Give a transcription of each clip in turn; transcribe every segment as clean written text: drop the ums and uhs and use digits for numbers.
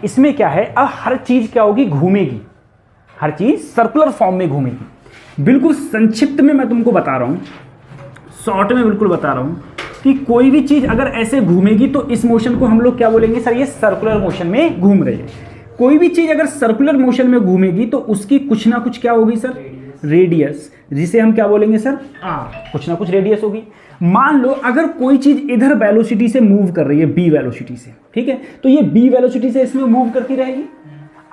इसमें क्या है, अब हर चीज़ क्या होगी, घूमेगी, हर चीज़ सर्कुलर फॉर्म में घूमेगी। बिल्कुल संक्षिप्त में मैं तुमको बता रहा हूँ, शॉर्ट में बिल्कुल बता रहा हूँ कि कोई भी चीज़ अगर ऐसे घूमेगी तो इस मोशन को हम लोग क्या बोलेंगे सर, ये सर्कुलर मोशन में घूम रही है। कोई भी चीज़ अगर सर्कुलर मोशन में घूमेगी तो उसकी कुछ ना कुछ क्या होगी सर, रेडियस, जिसे हम क्या बोलेंगे सर, आर, कुछ ना कुछ रेडियस होगी। मान लो अगर कोई चीज़ इधर वेलोसिटी से मूव कर रही है, बी वेलोसिटी से, ठीक है, तो ये बी वेलोसिटी से इसमें मूव करती रहेगी।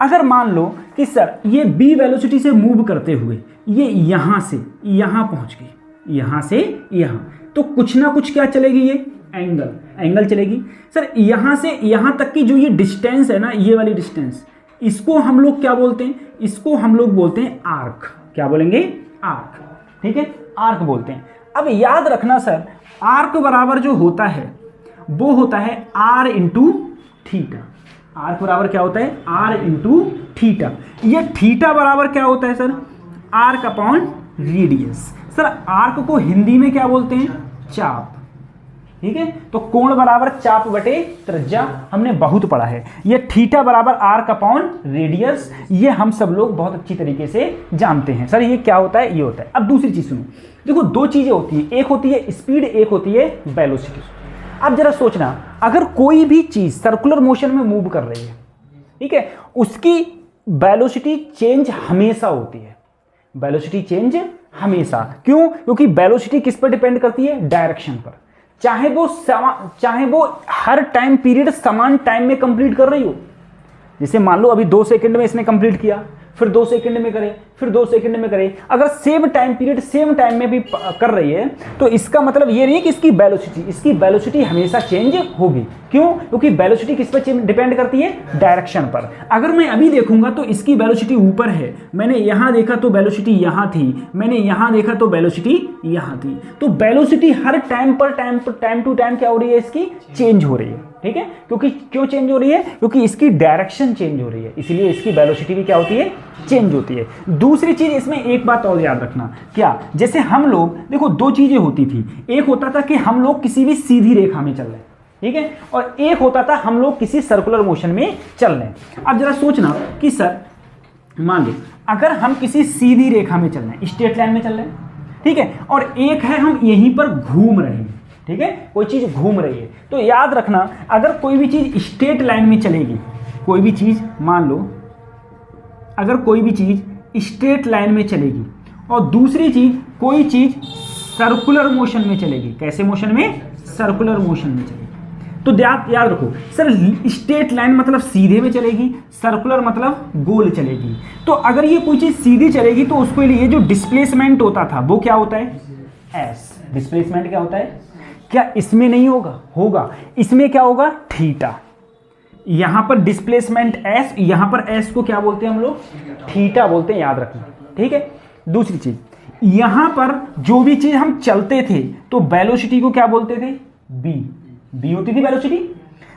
अगर मान लो कि सर ये बी वेलोसिटी से मूव करते हुए ये यहाँ से यहाँ पहुँच गई, यहाँ से यहाँ, तो कुछ ना कुछ क्या चलेगी, ये एंगल चलेगी। सर यहाँ से यहाँ तक की जो ये डिस्टेंस है ना, ये वाली डिस्टेंस, इसको हम लोग क्या बोलते हैं, इसको हम लोग बोलते हैं आर्क। क्या बोलेंगे, आर्क, ठीक है, आर्क बोलते हैं। अब याद रखना सर, आर्क बराबर जो होता है वो होता है आर इंटू थीटा। आर्क बराबर क्या होता है, आर इंटू थीटा। ये थीटा बराबर क्या होता है sir, arc upon radius. Sir arc को हिंदी में क्या बोलते हैं, चाप, ठीक है, तो कोण बराबर चाप बटे त्रिज्या, हमने बहुत पढ़ा है। ये थीटा बराबर आर्क अपॉन रेडियस, ये हम सब लोग बहुत अच्छी तरीके से जानते हैं। सर ये क्या होता है, ये होता है। अब दूसरी चीज सुनो, देखो दो चीजें होती है, एक होती है स्पीड, एक होती है वेलोसिटी। अब जरा सोचना, अगर कोई भी चीज सर्कुलर मोशन में मूव कर रही है, ठीक है, उसकी वेलोसिटी चेंज हमेशा होती है, वेलोसिटी चेंज हमेशा। क्यों, क्योंकि वेलोसिटी किस पर डिपेंड करती है, डायरेक्शन पर। चाहे वो हर टाइम पीरियड समान टाइम में कंप्लीट कर रही हो, जैसे मान लो अभी 2 सेकंड में इसने कंप्लीट किया, फिर 2 सेकंड में करे, फिर 2 सेकंड में करे, अगर same time period same time में भी कर रही है तो इसका मतलब ये नहीं है कि इसकी वेलोसिटी हमेशा चेंज होगी। क्यों, क्योंकि वेलोसिटी किस पर डिपेंड करती है, डायरेक्शन पर। अगर मैं अभी देखूंगा तो इसकी वेलोसिटी ऊपर है, मैंने यहां देखा तो वेलोसिटी यहां थी, मैंने यहां देखा तो वेलोसिटी यहां थी, तो वेलोसिटी हर टाइम टू टाइम क्या हो रही है, इसकी चेंज हो रही है, ठीक है। क्योंकि क्यों चेंज हो रही है, क्योंकि इसकी डायरेक्शन चेंज हो रही है, इसलिए इसकी वेलोसिटी भी क्या होती है, चेंज होती है। दूसरी चीज इसमें एक बात और याद रखना, क्या, जैसे हम लोग देखो 2 चीजें होती थी, एक होता था कि हम लोग किसी भी सीधी रेखा में चल रहे हैं, ठीक है, और एक होता था हम लोग किसी सर्कुलर मोशन में चल रहे हैं। अब जरा सोचना कि सर मान लो अगर हम किसी सीधी रेखा में चल रहे हैं, स्ट्रेट लाइन में चल रहे हैं, ठीक है, और एक है हम यहीं पर घूम रहे हैं, ठीक है, कोई चीज घूम रही है, तो याद रखना अगर कोई भी चीज स्ट्रेट लाइन में चलेगी, कोई भी चीज मान लो अगर कोई भी चीज स्ट्रेट लाइन में चलेगी और दूसरी चीज कोई चीज सर्कुलर मोशन में चलेगी, कैसे मोशन में, सर्कुलर मोशन में चलेगी, तो याद रखो सर स्ट्रेट लाइन मतलब सीधे में चलेगी, सर्कुलर मतलब गोल चलेगी। तो अगर ये कोई चीज सीधी चलेगी तो उसके लिए जो डिस्प्लेसमेंट होता था वो क्या होता है, एस। डिस्प्लेसमेंट क्या होता है, क्या इसमें नहीं होगा, होगा, इसमें क्या होगा, थीटा। यहां पर डिस्प्लेसमेंट एस, यहां पर एस को क्या बोलते हैं हम लोग, थीटा बोलते हैं, याद रखना, ठीक है। दूसरी चीज, यहां पर जो भी चीज हम चलते थे तो वेलोसिटी को क्या बोलते थे, बी होती थी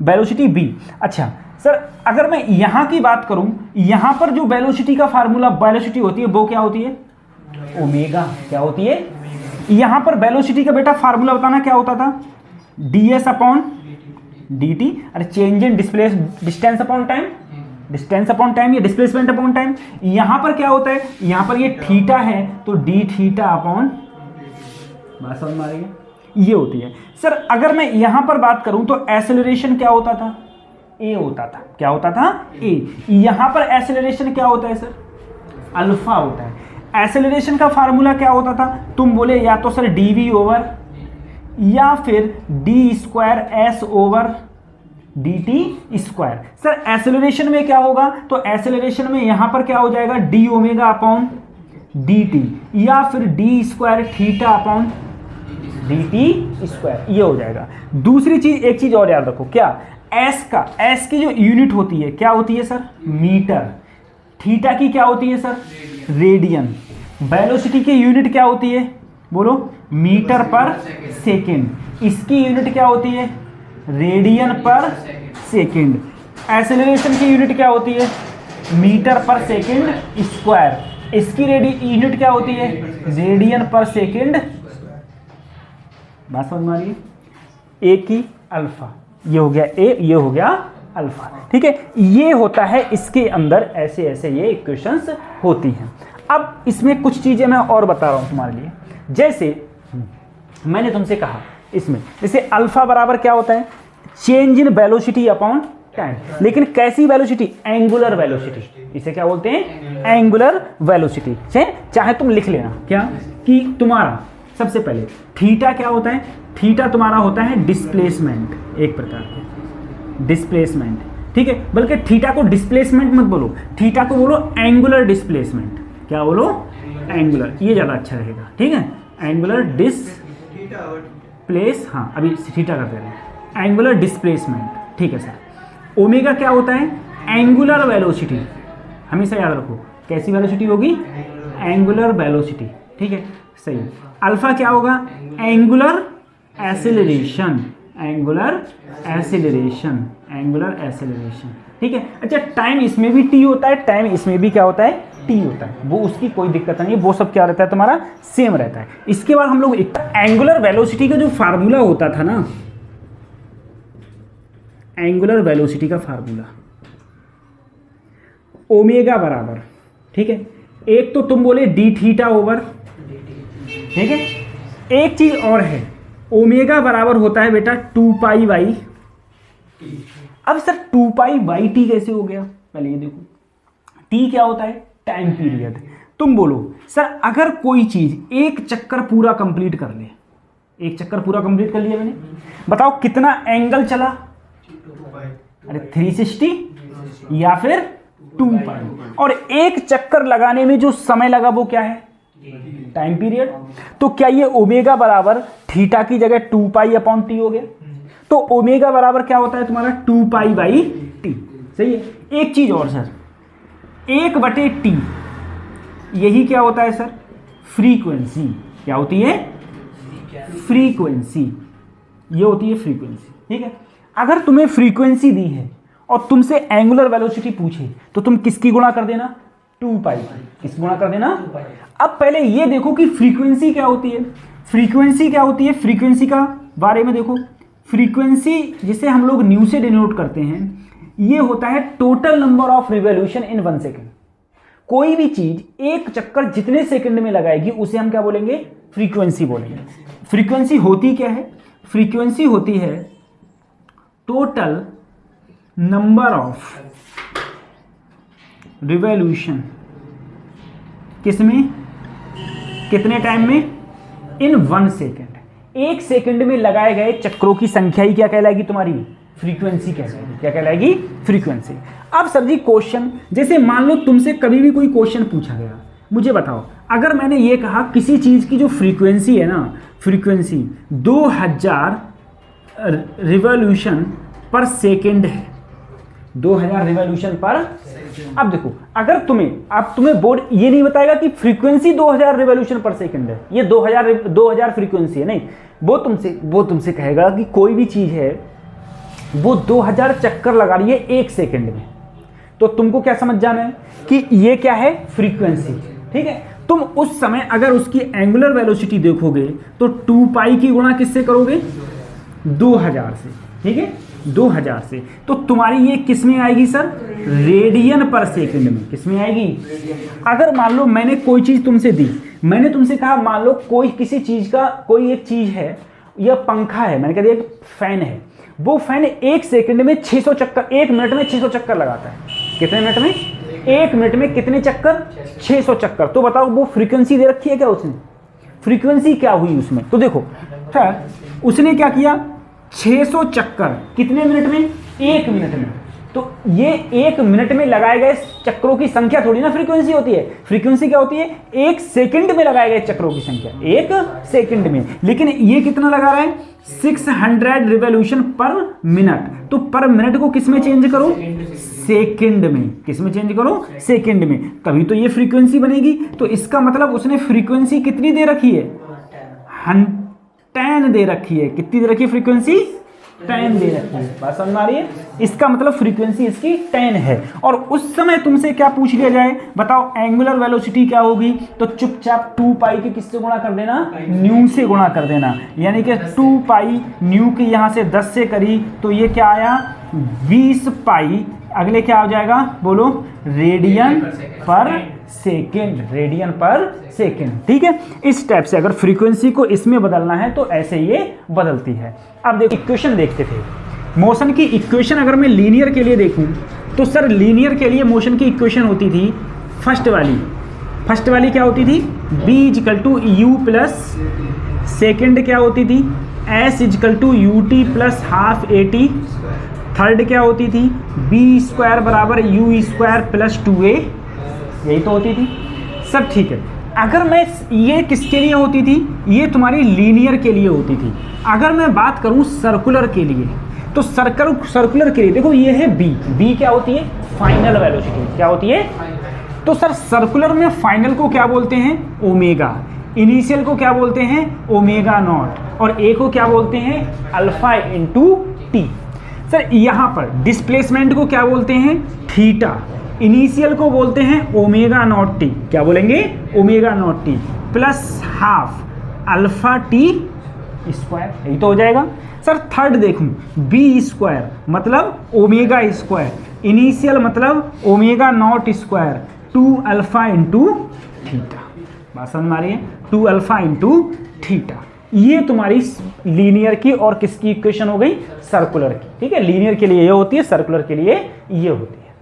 वेलोसिटी बी। अच्छा सर अगर मैं यहां की बात करूं, यहां पर जो वेलोसिटी का फार्मूला वेलोसिटी होती है वो क्या होती है, ओमेगा। क्या होती है, यहां पर वेलोसिटी का बेटा फार्मूला बताना क्या होता था, ds अपॉन dt, अरे change in distance upon time, या डिस्प्लेसमेंट अपॉन टाइम। यहां पर क्या होता है, यहां पर ये थीटा है तो डी थीटा अपॉन, बात समझ में आ रही है, ये होती है। सर अगर मैं यहां पर बात करूं तो एक्सेलरेशन क्या होता था, ए होता था, क्या होता था, ए। यहां पर एक्सेलरेशन क्या होता है सर, अल्फा होता है। एक्सेलरेशन का फार्मूला क्या होता था, तुम बोले या तो सर dv ओवर या फिर D square S over dt square. Sir acceleration में क्या होगा, तो एक्सेलरेशन में यहां पर क्या हो जाएगा, डी ओमेगा अपॉन dt या फिर D square theta upon dt square, ये हो जाएगा। दूसरी चीज, एक चीज और याद रखो, क्या, एस की जो यूनिट होती है क्या होती है सर, मीटर। थीटा की क्या होती है सर, रेडियन। वेलोसिटी की यूनिट क्या होती है, बोलो, मीटर पर सेकेंड। इसकी यूनिट क्या होती है, रेडियन पर सेकेंड। एक्सेलरेशन की यूनिट क्या होती है, मीटर पर सेकेंड स्क्वायर। इसकी यूनिट क्या होती है, रेडियन पर सेकेंड। बात समझ में आ रही है, ए की अल्फा, ये हो गया ए, ये हो गया अल्फा। ठीक है, ये होता है इसके अंदर, ऐसे ऐसे ये इक्वेशंस होती हैं। अब इसमें कुछ चीज़ें मैं और बता रहा हूँ तुम्हारे लिए। जैसे मैंने तुमसे कहा इसमें, जैसे अल्फा बराबर क्या होता है, change in velocity upon time. लेकिन कैसी वेलोसिटी, एंगुलर वेलोसिटी। इसे क्या बोलते हैं, एंगुलर वेलोसिटी। चाहे तुम लिख लेना क्या, कि तुम्हारा सबसे पहले थीटा क्या होता है, थीटा तुम्हारा होता है डिस्प्लेसमेंट, एक प्रकार का डिस्प्लेसमेंट। ठीक है, बल्कि थीटा को डिस्प्लेसमेंट मत बोलो, थीटा को बोलो एंगुलर डिस्प्लेसमेंट। क्या बोलो, एंगुलर, ये ज़्यादा अच्छा रहेगा। ठीक है, एंगुलर डिस्प्लेस, हाँ अभी थीटा करते रहे, एंगुलर डिस्प्लेसमेंट। ठीक है सर। ओमेगा क्या होता है, एंगुलर वेलोसिटी। हमेशा याद रखो, कैसी वेलोसिटी होगी, एंगुलर वेलोसिटी। ठीक है, सही। अल्फा क्या होगा, angular acceleration, angular acceleration, angular acceleration. ठीक है, अच्छा टाइम इसमें भी टी होता है, टाइम इसमें भी क्या होता है, टी होता है। वो उसकी कोई दिक्कत नहीं है, वो सब क्या रहता है तुम्हारा, सेम रहता है। इसके बाद हम लोग एंगुलर वेलोसिटी का जो फार्मूला होता था ना, एंगुलर वेलोसिटी का फार्मूला ओमेगा बराबर, ठीक है, एक तो तुम बोले डी थीटा ओवर, ठीक है, एक चीज और है, ओमेगा बराबर होता है बेटा 2 पाई बाई। अब सर 2 पाई बाई टी कैसे हो गया, पहले ये देखो, टी क्या होता है, टाइम पीरियड। तुम बोलो सर अगर कोई चीज एक चक्कर पूरा कंप्लीट कर ले, एक चक्कर पूरा कंप्लीट कर लिया मैंने, बताओ कितना एंगल चला, अरे 360 या फिर 2 पाई, और एक चक्कर लगाने में जो समय लगा वो क्या है, टाइम पीरियड। तो क्या ये ओमेगा बराबर थीटा की जगह 2 पाई अपॉन टी हो गया। तो ओमेगा बराबर क्या होता है तुम्हारा 2 पाई बाई टी। सही है। एक चीज और सर, 1/t, यही क्या होता है सर, फ्रीक्वेंसी। क्या होती है, फ्रीक्वेंसी, ये होती है फ्रीक्वेंसी। ठीक है, अगर तुम्हें फ्रीक्वेंसी दी है और तुमसे एंगुलर वेलोसिटी पूछे तो तुम किसकी गुणा कर देना, 2 पाई, किस गुणा कर देना। अब पहले ये देखो कि फ्रीक्वेंसी क्या होती है, फ्रीक्वेंसी क्या होती है, फ्रीक्वेंसी का बारे में देखो। फ्रीक्वेंसी जिसे हम लोग न्यू से डिनोट करते हैं, ये होता है total number of revolution in 1 second. कोई भी चीज एक चक्कर जितने सेकंड में लगाएगी उसे हम क्या बोलेंगे, फ्रीक्वेंसी बोलेंगे। फ्रीक्वेंसी होती क्या है, फ्रीक्वेंसी होती है टोटल नंबर ऑफ रिवॉल्यूशन, किसमें, कितने टाइम में, इन 1 सेकेंड। एक सेकंड में लगाए गए चक्रों की संख्या ही क्या कहलाएगी तुम्हारी, फ्रीक्वेंसी कहलाएगी। क्या कहलाएगी, फ्रीक्वेंसी। अब सर जी क्वेश्चन, जैसे मान लो तुमसे कभी भी कोई क्वेश्चन पूछा गया, मुझे बताओ अगर मैंने ये कहा किसी चीज की जो फ्रीक्वेंसी है ना, फ्रीक्वेंसी 2000 रिवॉल्यूशन पर सेकेंड है, 2000 रिवॉल्यूशन पर। अब देखो अगर तुम्हें बोर्ड ये नहीं बताएगा कि फ्रीक्वेंसी 2000 रिवॉल्यूशन पर सेकंड है, ये 2000 फ्रीक्वेंसी है, नहीं, वो तुमसे कहेगा कि कोई भी चीज है वो 2000 चक्कर लगा रही है एक सेकंड में, तो तुमको क्या समझ जाना है कि ये क्या है, फ्रीक्वेंसी। ठीक है, तुम उस समय अगर उसकी एंगुलर वेलोसिटी देखोगे तो 2 पाई की गुणा किससे करोगे, 2000 से। ठीक है, 2000 से, तो तुम्हारी ये किस में आएगी सर, रेडियन पर सेकंड में। किस में आएगी, अगर मान लो मैंने कोई चीज तुमसे दी, मैंने तुमसे कहा मान लो कोई किसी चीज का कोई एक चीज है, या पंखा है, मैंने कह दिया फैन है, वो फैन एक सेकंड में 600 चक्कर, 1 मिनट में 600 चक्कर लगाता है। कितने मिनट में, 1 मिनट में कितने चक्कर, 600 चक्कर। तो बताओ वो फ्रीक्वेंसी दे रखी है क्या, उसने फ्रीक्वेंसी क्या हुई उसमें। तो देखो सर उसने क्या किया, 600 चक्कर कितने मिनट में, 1 मिनट में। तो ये 1 मिनट में लगाए गए चक्रों की संख्या थोड़ी ना फ्रीक्वेंसी होती है। फ्रीक्वेंसी क्या होती है, 1 सेकंड में लगाए गए चक्रों की संख्या, 1 सेकंड में। लेकिन ये कितना लगा रहा है, 600 रिवॉल्यूशन पर मिनट। तो पर मिनट को किस में चेंज करो, सेकंड में। किस में चेंज करो, सेकंड में, तभी तो ये फ्रीक्वेंसी बनेगी। तो इसका मतलब उसने फ्रीक्वेंसी कितनी दे रखी है, 10 दे रखी है। कितनी दे रखी है फ्रीक्वेंसी, 10 दे रखी है। बात समझ में आ रही है, इसका मतलब फ्रीक्वेंसी इसकी 10 है। और उस समय तुमसे क्या पूछ लिया जाए, बताओ एंगुलर वेलोसिटी क्या होगी, तो चुपचाप 2 पाई के किससे गुणा कर देना, न्यू से गुणा कर देना। यानी कि 2 पाई न्यू की यहां से 10 से करी तो ये क्या आया, 20 पाई, अगले क्या हो जाएगा बोलो, रेडियन पर सेकेंड, रेडियन पर सेकेंड। ठीक है, इस टाइप से अगर फ्रीक्वेंसी को इसमें बदलना है तो ऐसे ये बदलती है। अब देखो इक्वेशन देखते थे, मोशन की इक्वेशन अगर मैं लीनियर के लिए देखूं तो सर लीनियर के लिए मोशन की इक्वेशन होती थी फर्स्ट वाली क्या होती थी, b equal to u plus second क्या होती थी, s equal to u t plus half a t, third क्या होती थी, बी स्क्वायर बराबर यू स्क्वायर प्लस 2a, यही तो होती थी सब। ठीक है, अगर मैं ये किसके लिए होती थी, ये तुम्हारी लीनियर के लिए होती थी। अगर मैं बात करूं सर्कुलर के लिए तो सर्कुलर के लिए देखो ये है b क्या होती है, फाइनल वेलोसिटी क्या होती है। तो सर सर्कुलर में फाइनल को क्या बोलते हैं, ओमेगा, इनिशियल को क्या बोलते हैं, ओमेगा नॉट, और ए को क्या बोलते हैं, अल्फा इंटू टी। सर यहाँ पर डिस्प्लेसमेंट को क्या बोलते हैं, थीटा, इनिशियल को बोलते हैं ओमेगा नॉट टी, क्या बोलेंगे, omega naught T plus half alpha T square, यही तो हो जाएगा। सर थर्ड देखूं, बी स्क्वायर मतलब ओमेगा स्क्वायर, इनिशियल मतलब omega naught square 2 alpha into theta, बात समझ में आ रही है, 2 अल्फा इंटू थीटा। ये तुम्हारी लीनियर की और किसकी इक्वेशन हो गई, सर्कुलर की। ठीक है, लीनियर के लिए ये होती है, सर्कुलर के लिए ये होती है।